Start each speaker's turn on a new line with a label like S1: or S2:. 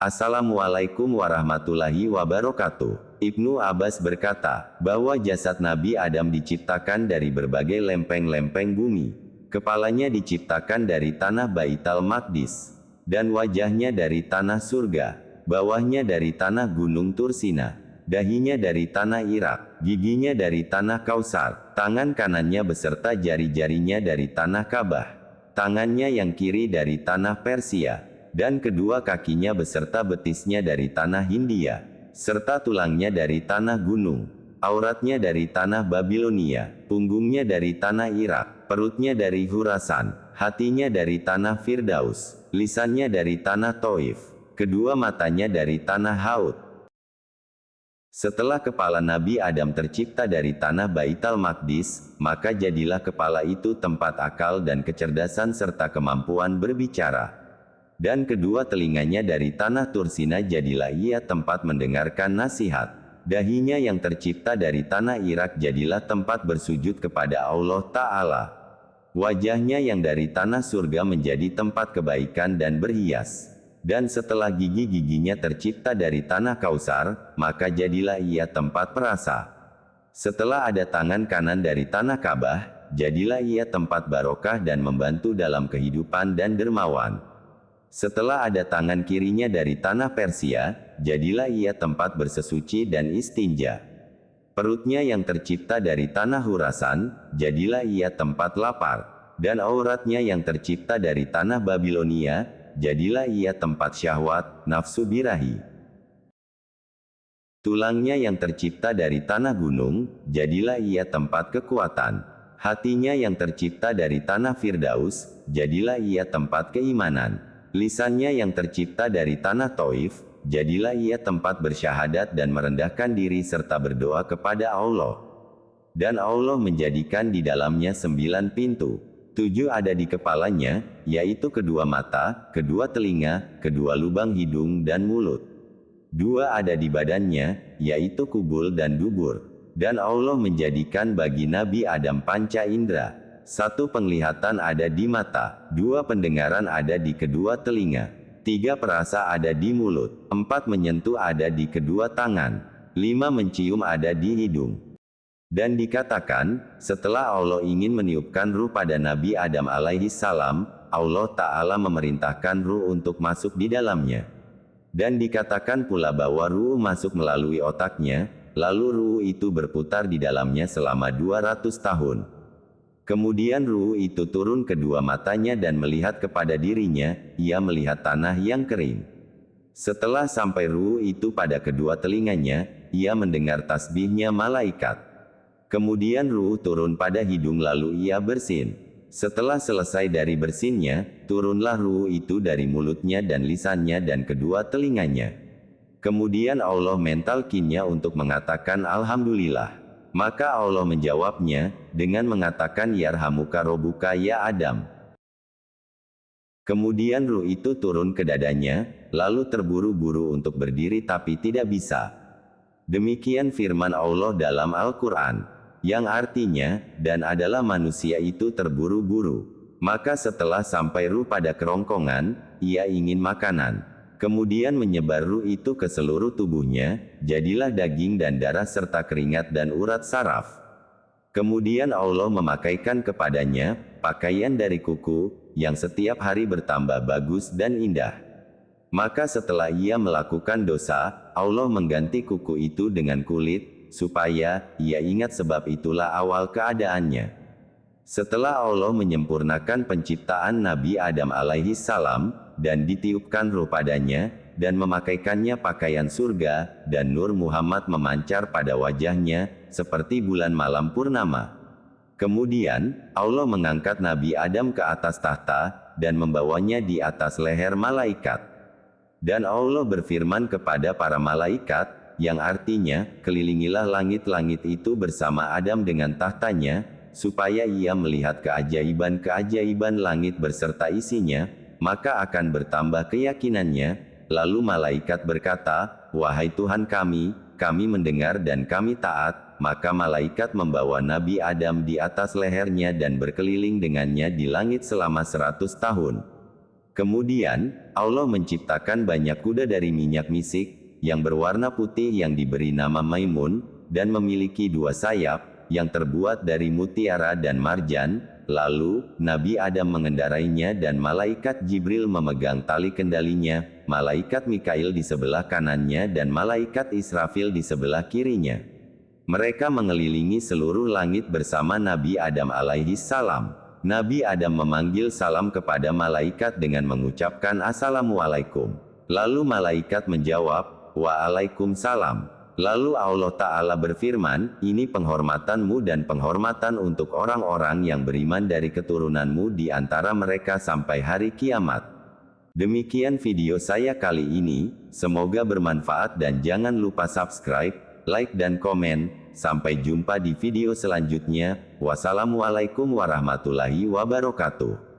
S1: Assalamualaikum warahmatullahi wabarakatuh. Ibnu Abbas berkata, bahwa jasad Nabi Adam diciptakan dari berbagai lempeng-lempeng bumi. Kepalanya diciptakan dari tanah Baitul Maqdis, dan wajahnya dari tanah surga, bawahnya dari tanah gunung Tursina, dahinya dari tanah Irak, giginya dari tanah Kausar, tangan kanannya beserta jari-jarinya dari tanah Ka'bah, tangannya yang kiri dari tanah Persia, dan kedua kakinya beserta betisnya dari tanah Hindia, serta tulangnya dari tanah gunung, auratnya dari tanah Babilonia, punggungnya dari tanah Irak, perutnya dari Khurasan, hatinya dari tanah Firdaus, lisannya dari tanah Taif, kedua matanya dari tanah Haud. Setelah kepala Nabi Adam tercipta dari tanah Baitul Maqdis, maka jadilah kepala itu tempat akal dan kecerdasan serta kemampuan berbicara. Dan kedua telinganya dari tanah Tursina, jadilah ia tempat mendengarkan nasihat. Dahinya yang tercipta dari tanah Irak jadilah tempat bersujud kepada Allah Ta'ala. Wajahnya yang dari tanah surga menjadi tempat kebaikan dan berhias. Dan setelah gigi-giginya tercipta dari tanah Kausar, maka jadilah ia tempat perasa. Setelah ada tangan kanan dari tanah Ka'bah, jadilah ia tempat barokah dan membantu dalam kehidupan dan dermawan. Setelah ada tangan kirinya dari tanah Persia, jadilah ia tempat bersesuci dan istinja. Perutnya yang tercipta dari tanah Khurasan, jadilah ia tempat lapar. Dan auratnya yang tercipta dari tanah Babilonia, jadilah ia tempat syahwat, nafsu birahi. Tulangnya yang tercipta dari tanah gunung, jadilah ia tempat kekuatan. Hatinya yang tercipta dari tanah Firdaus, jadilah ia tempat keimanan. Lisannya yang tercipta dari tanah Taif, jadilah ia tempat bersyahadat dan merendahkan diri serta berdoa kepada Allah. Dan Allah menjadikan di dalamnya 9 pintu. 7 ada di kepalanya, yaitu kedua mata, kedua telinga, kedua lubang hidung dan mulut. 2 ada di badannya, yaitu kubul dan dubur. Dan Allah menjadikan bagi Nabi Adam panca indera. 1 penglihatan ada di mata, 2 pendengaran ada di kedua telinga, 3 perasa ada di mulut, 4 menyentuh ada di kedua tangan, 5 mencium ada di hidung. Dan dikatakan, setelah Allah ingin meniupkan ruh pada Nabi Adam alaihi salam, Allah Ta'ala memerintahkan ruh untuk masuk di dalamnya. Dan dikatakan pula bahwa ruh masuk melalui otaknya, lalu ruh itu berputar di dalamnya selama 200 tahun. Kemudian ruh itu turun kedua matanya dan melihat kepada dirinya, ia melihat tanah yang kering. Setelah sampai ruh itu pada kedua telinganya, ia mendengar tasbihnya malaikat. Kemudian ruh turun pada hidung lalu ia bersin. Setelah selesai dari bersinnya, turunlah ruh itu dari mulutnya dan lisannya dan kedua telinganya. Kemudian Allah mentalkinnya untuk mengatakan Alhamdulillah. Maka Allah menjawabnya, dengan mengatakan Yarhamuka Robbuka ya Adam. Kemudian ruh itu turun ke dadanya, lalu terburu-buru untuk berdiri tapi tidak bisa. Demikian firman Allah dalam Al-Quran, yang artinya, dan adalah manusia itu terburu-buru. Maka setelah sampai ruh pada kerongkongan, ia ingin makanan. Kemudian menyebar ruh itu ke seluruh tubuhnya, jadilah daging dan darah serta keringat dan urat saraf. Kemudian Allah memakaikan kepadanya, pakaian dari kuku, yang setiap hari bertambah bagus dan indah. Maka setelah ia melakukan dosa, Allah mengganti kuku itu dengan kulit, supaya ia ingat sebab itulah awal keadaannya. Setelah Allah menyempurnakan penciptaan Nabi Adam alaihi salam, dan ditiupkan ruh padanya, dan memakaikannya pakaian surga, dan nur Muhammad memancar pada wajahnya, seperti bulan malam purnama. Kemudian, Allah mengangkat Nabi Adam ke atas tahta, dan membawanya di atas leher malaikat. Dan Allah berfirman kepada para malaikat, yang artinya, kelilingilah langit-langit itu bersama Adam dengan tahtanya, supaya ia melihat keajaiban-keajaiban langit beserta isinya, maka akan bertambah keyakinannya. Lalu malaikat berkata, wahai Tuhan kami mendengar dan kami taat. Maka malaikat membawa Nabi Adam di atas lehernya dan berkeliling dengannya di langit selama 100 tahun. Kemudian, Allah menciptakan banyak kuda dari minyak misik, yang berwarna putih yang diberi nama Maimun, dan memiliki 2 sayap, yang terbuat dari mutiara dan marjan. Lalu, Nabi Adam mengendarainya dan malaikat Jibril memegang tali kendalinya, malaikat Mikail di sebelah kanannya dan malaikat Israfil di sebelah kirinya. Mereka mengelilingi seluruh langit bersama Nabi Adam alaihi salam. Nabi Adam memanggil salam kepada malaikat dengan mengucapkan Assalamualaikum. Lalu malaikat menjawab, Waalaikumsalam. Lalu Allah Ta'ala berfirman, ini penghormatanmu dan penghormatan untuk orang-orang yang beriman dari keturunanmu di antara mereka sampai hari kiamat. Demikian video saya kali ini, semoga bermanfaat dan jangan lupa subscribe, like dan komen. Sampai jumpa di video selanjutnya. Wassalamualaikum warahmatullahi wabarakatuh.